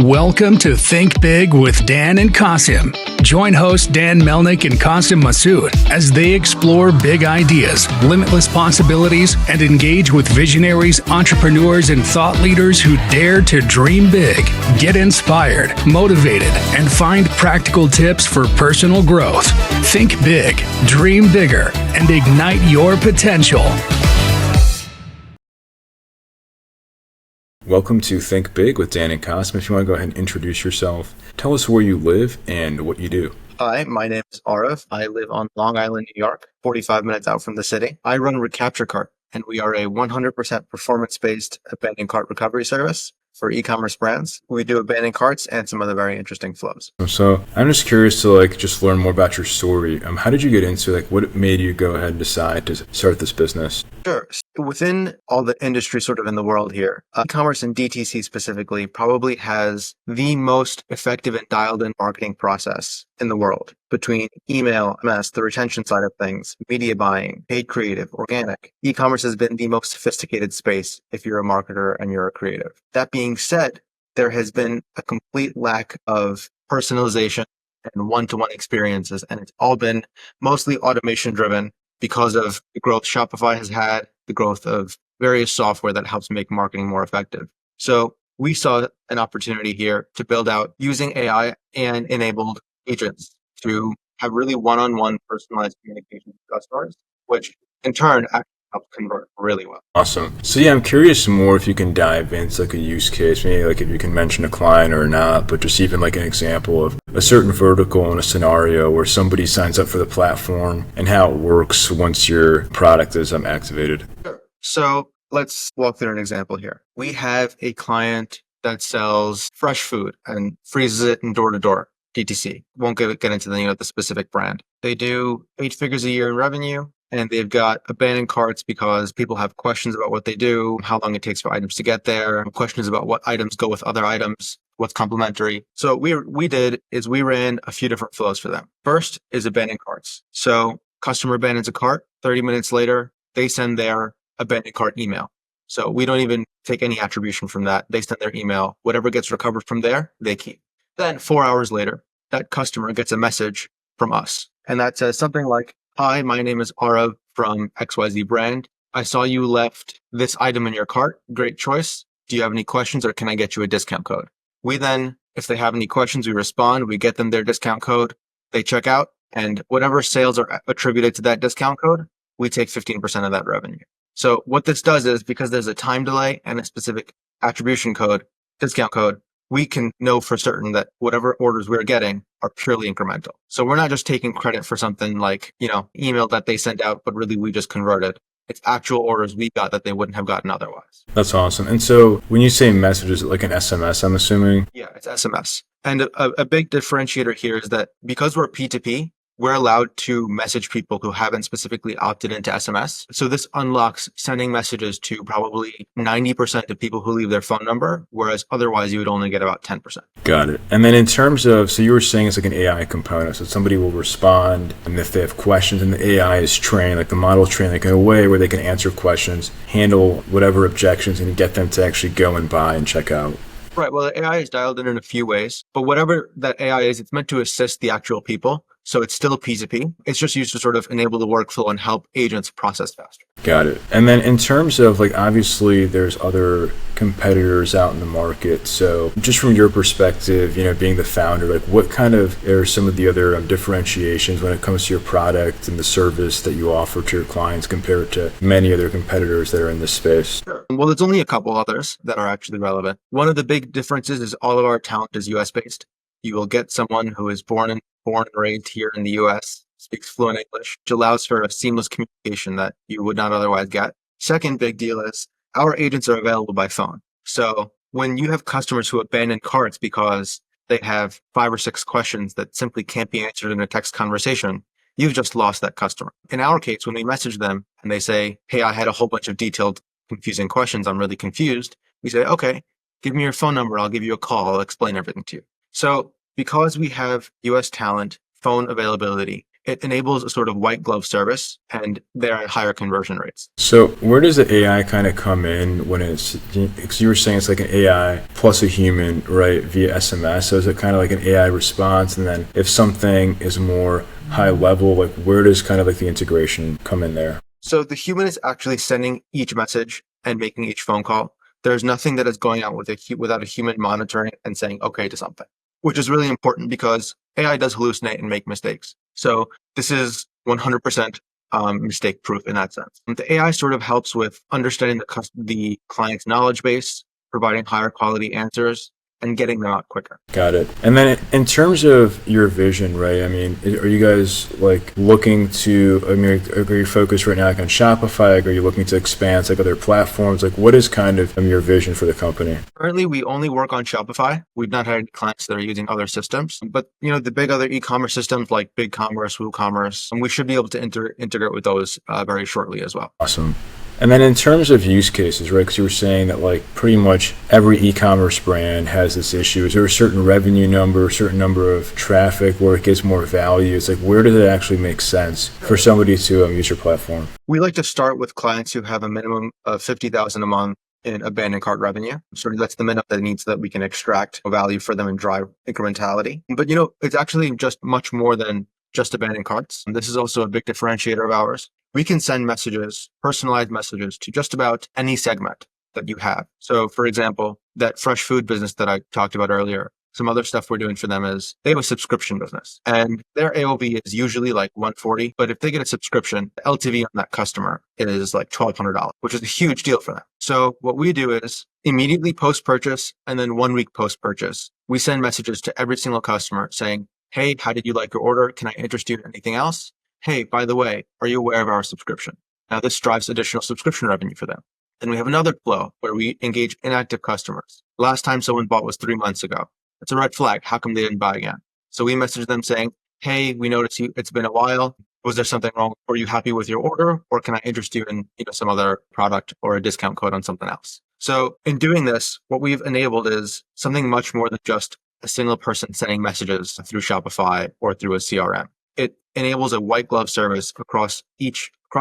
Welcome to Think Big with Dan and Qasim. Join hosts Dan Melnick and Qasim Masood as they explore big ideas, limitless possibilities, and engage with visionaries, entrepreneurs, and thought leaders who dare to dream big, get inspired, motivated, and find practical tips for personal growth. Think big, dream bigger, and ignite your potential. Welcome to Think Big with Dan and Qasim. If you want to go ahead and introduce yourself, tell us where you live and what you do. Hi, my name is Arif. I live on Long Island, New York, 45 minutes out from the city. I run Recapture Cart, and we are a 100% performance-based abandoned cart recovery service for e-commerce brands. We do abandoned carts and some other very interesting flows. So I'm just curious to just learn more about your story. How did you get into what made you go ahead and decide to start this business? Sure. Within all the industry sort of in the world here, e-commerce and DTC specifically probably has the most effective and dialed in marketing process in the world between email, MS, the retention side of things, media buying, paid creative, organic. E-commerce has been the most sophisticated space if you're a marketer and you're a creative. That being said, there has been a complete lack of personalization and one-to-one experiences, and it's all been mostly automation driven because of the growth Shopify has had, the growth of various software that helps make marketing more effective. So we saw an opportunity here to build out using AI and enabled agents to have really one-on-one personalized communication with customers, which in turn actually helps convert really well. Awesome. So yeah, I'm curious more if you can dive into a use case, maybe if you can mention a client or not, but just even an example of a certain vertical in a scenario where somebody signs up for the platform and how it works once your product is activated. Sure. So let's walk through an example here. We have a client that sells fresh food and freezes it in door-to-door. DTC. Won't get into the specific brand. They do 8 figures a year in revenue, and they've got abandoned carts because people have questions about what they do, how long it takes for items to get there, questions about what items go with other items, what's complementary. So what we did is we ran a few different flows for them. First is abandoned carts. So customer abandons a cart. 30 minutes later, they send their abandoned cart email. So we don't even take any attribution from that. They send their email. Whatever gets recovered from there, they keep. Then 4 hours later, that customer gets a message from us. And that says something like, "Hi, my name is Aarav from XYZ brand. I saw you left this item in your cart. Great choice. Do you have any questions or can I get you a discount code?" We then, if they have any questions, we respond, we get them their discount code, they check out, and whatever sales are attributed to that discount code, we take 15% of that revenue. So what this does is, because there's a time delay and a specific attribution code, discount code, we can know for certain that whatever orders we're getting are purely incremental. So we're not just taking credit for something like, email that they sent out, but really we just converted. It's actual orders we got that they wouldn't have gotten otherwise. That's awesome. And so when you say message, is it like an SMS, I'm assuming? Yeah, it's SMS. And a big differentiator here is that because we're P2P, we're allowed to message people who haven't specifically opted into SMS. So this unlocks sending messages to probably 90% of people who leave their phone number, whereas otherwise you would only get about 10%. Got it. And then in terms of, so you were saying it's like an AI component. So somebody will respond, and if they have questions, and the AI is trained, the model is trained in a way where they can answer questions, handle whatever objections, and get them to actually go and buy and check out. Right. Well, the AI is dialed in a few ways, but whatever that AI is, it's meant to assist the actual people. So it's still P2P. It's just used to sort of enable the workflow and help agents process faster. Got it. And then in terms of obviously there's other competitors out in the market. So just from your perspective, being the founder, what kind of are some of the other differentiations when it comes to your product and the service that you offer to your clients compared to many other competitors that are in this space? Sure. Well, there's only a couple others that are actually relevant. One of the big differences is all of our talent is US based. You will get someone who is born and raised here in the US, speaks fluent English, which allows for a seamless communication that you would not otherwise get. Second big deal is our agents are available by phone. So when you have customers who abandon carts because they have 5 or 6 questions that simply can't be answered in a text conversation, you've just lost that customer. In our case, when we message them and they say, "Hey, I had a whole bunch of detailed, confusing questions. I'm really confused." We say, "Okay, give me your phone number. I'll give you a call. I'll explain everything to you." So because we have US talent, phone availability, it enables a sort of white glove service, and they're at higher conversion rates. So where does the AI kind of come in when it's, because you were saying it's like an AI plus a human, right, via SMS. So is it kind of like an AI response? And then if something is more high level, like where does kind of like the integration come in there? So the human is actually sending each message and making each phone call. There's nothing that is going out without a human monitoring and saying okay to something, which is really important because AI does hallucinate and make mistakes. So this is 100% mistake proof in that sense. And the AI sort of helps with understanding the client's knowledge base, providing higher quality answers, and getting them out quicker. Got it. And then in terms of your vision, right? I mean, are you guys like looking to, I mean, are you focused right now like on Shopify? Like, are you looking to expand to like other platforms? Like what is kind of your vision for the company? Currently, we only work on Shopify. We've not had clients that are using other systems, but the big other e-commerce systems like BigCommerce, WooCommerce, and we should be able to integrate with those very shortly as well. Awesome. And then in terms of use cases, right, because you were saying that like pretty much every e-commerce brand has this issue. Is there a certain revenue number, a certain number of traffic where it gets more value? It's like, where does it actually make sense for somebody to use your platform? We like to start with clients who have a minimum of $50,000 a month in abandoned cart revenue. Sort of that's the minimum that needs so that we can extract value for them and drive incrementality. But it's actually just much more than just abandoned carts. This is also a big differentiator of ours. We can send messages, personalized messages to just about any segment that you have. So for example, that fresh food business that I talked about earlier, some other stuff we're doing for them is they have a subscription business and their AOV is usually like $140. But if they get a subscription, the LTV on that customer is like $1,200, which is a huge deal for them. So what we do is immediately post-purchase and then 1 week post-purchase, we send messages to every single customer saying, hey, how did you like your order? Can I interest you in anything else? Hey, by the way, are you aware of our subscription? Now this drives additional subscription revenue for them. Then we have another flow where we engage inactive customers. Last time someone bought was 3 months ago. That's a red flag. How come they didn't buy again? So we message them saying, hey, we noticed it's been a while. Was there something wrong? Are you happy with your order? Or can I interest you in some other product or a discount code on something else? So in doing this, what we've enabled is something much more than just a single person sending messages through Shopify or through a CRM. It enables a white glove service across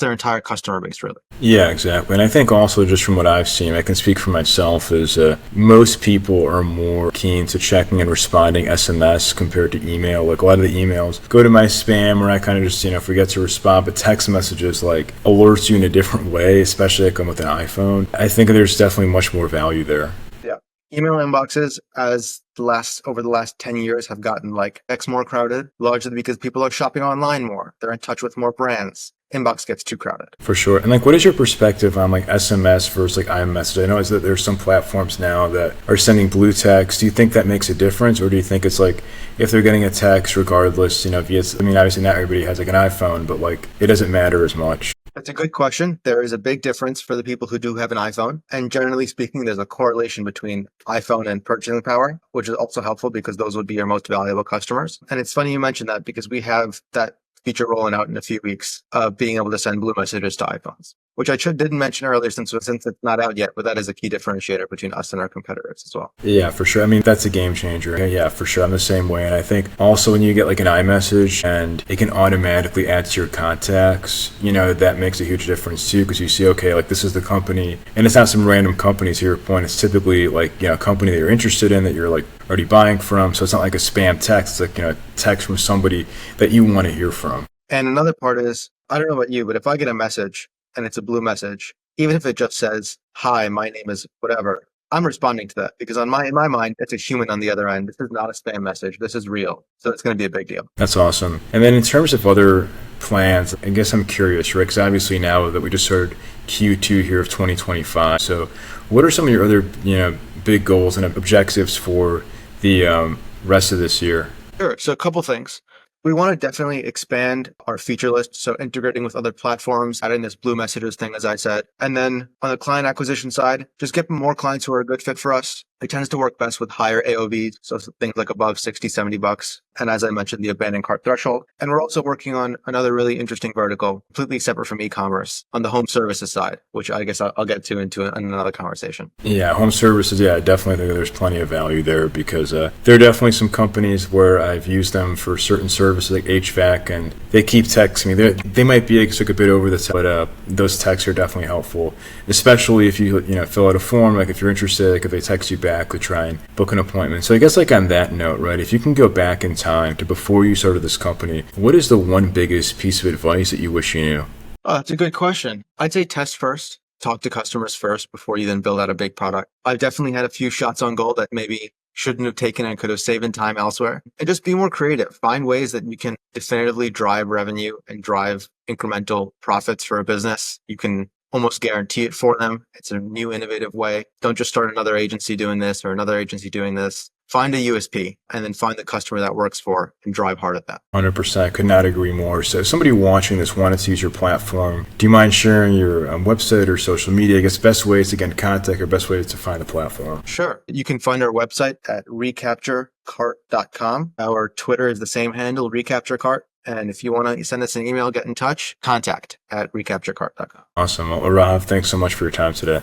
their entire customer base, really. Yeah, exactly. And I think also just from what I've seen, I can speak for myself, is most people are more keen to checking and responding SMS compared to email. Like a lot of the emails go to my spam or I kind of just, forget to respond, but text messages like alerts you in a different way, especially like with an iPhone. I think there's definitely much more value there. Yeah. Email inboxes over the last 10 years have gotten like X more crowded, largely because people are shopping online more. They're in touch with more brands. Inbox gets too crowded. For sure. And like, what is your perspective on like SMS versus like iMessage? I know that there's some platforms now that are sending blue text. Do you think that makes a difference? Or do you think it's like, if they're getting a text regardless, obviously not everybody has like an iPhone, but like it doesn't matter as much. That's a good question. There is a big difference for the people who do have an iPhone. And generally speaking, there's a correlation between iPhone and purchasing power, which is also helpful because those would be your most valuable customers. And it's funny you mentioned that because we have that feature rolling out in a few weeks of being able to send blue messages to iPhones, which I didn't mention earlier since it's not out yet, but that is a key differentiator between us and our competitors as well. Yeah, for sure. I mean, that's a game changer. Yeah, for sure. I'm the same way. And I think also when you get like an iMessage and it can automatically add to your contacts, that makes a huge difference too, because you see, okay, like this is the company, and it's not some random company to your point. It's typically like, a company that you're interested in, that you're like already buying from. So it's not like a spam text, it's like, text from somebody that you want to hear from. And another part is, I don't know about you, but if I get a message and it's a blue message, even if it just says, hi, my name is whatever, I'm responding to that because in my mind, it's a human on the other end. This is not a spam message. This is real. So it's going to be a big deal. That's awesome. And then in terms of other plans, I guess I'm curious, Rick, because obviously now that we just started Q2 here of 2025. So what are some of your other, big goals and objectives for the rest of this year? Sure. So a couple things. We want to definitely expand our feature list. So integrating with other platforms, adding this blue messages thing, as I said. And then on the client acquisition side, just get more clients who are a good fit for us It tends to work best with higher AOV, so things like above 60, $70. And as I mentioned, the abandoned cart threshold. And we're also working on another really interesting vertical, completely separate from e-commerce, on the home services side, which I guess I'll get to into another conversation. Yeah, home services, yeah, I definitely think there's plenty of value there because there are definitely some companies where I've used them for certain services like HVAC, and they keep texting me. They might be like a bit over the top, but those texts are definitely helpful, especially if you fill out a form, like if you're interested, like if they text you back to try and book an appointment. So I guess like on that note, right, if you can go back in time to before you started this company, what is the one biggest piece of advice that you wish you knew? Oh, that's a good question. I'd say test first. Talk to customers first before you then build out a big product. I've definitely had a few shots on goal that maybe shouldn't have taken and could have saved in time elsewhere. And just be more creative. Find ways that you can definitively drive revenue and drive incremental profits for a business. You can almost guarantee it for them. It's a new, innovative way. Don't just start another agency doing this or another agency doing this. Find a USP and then find the customer that works for and drive hard at that. 100%. Could not agree more. So if somebody watching this wanted to use your platform, do you mind sharing your website or social media? I guess best ways to get in contact or best ways to find the platform? Sure. You can find our website at recapturecart.com. Our Twitter is the same handle, Recapture Cart. And if you want to send us an email, get in touch, contact at recapturecart.com. Awesome. Well, Aarav, thanks so much for your time today.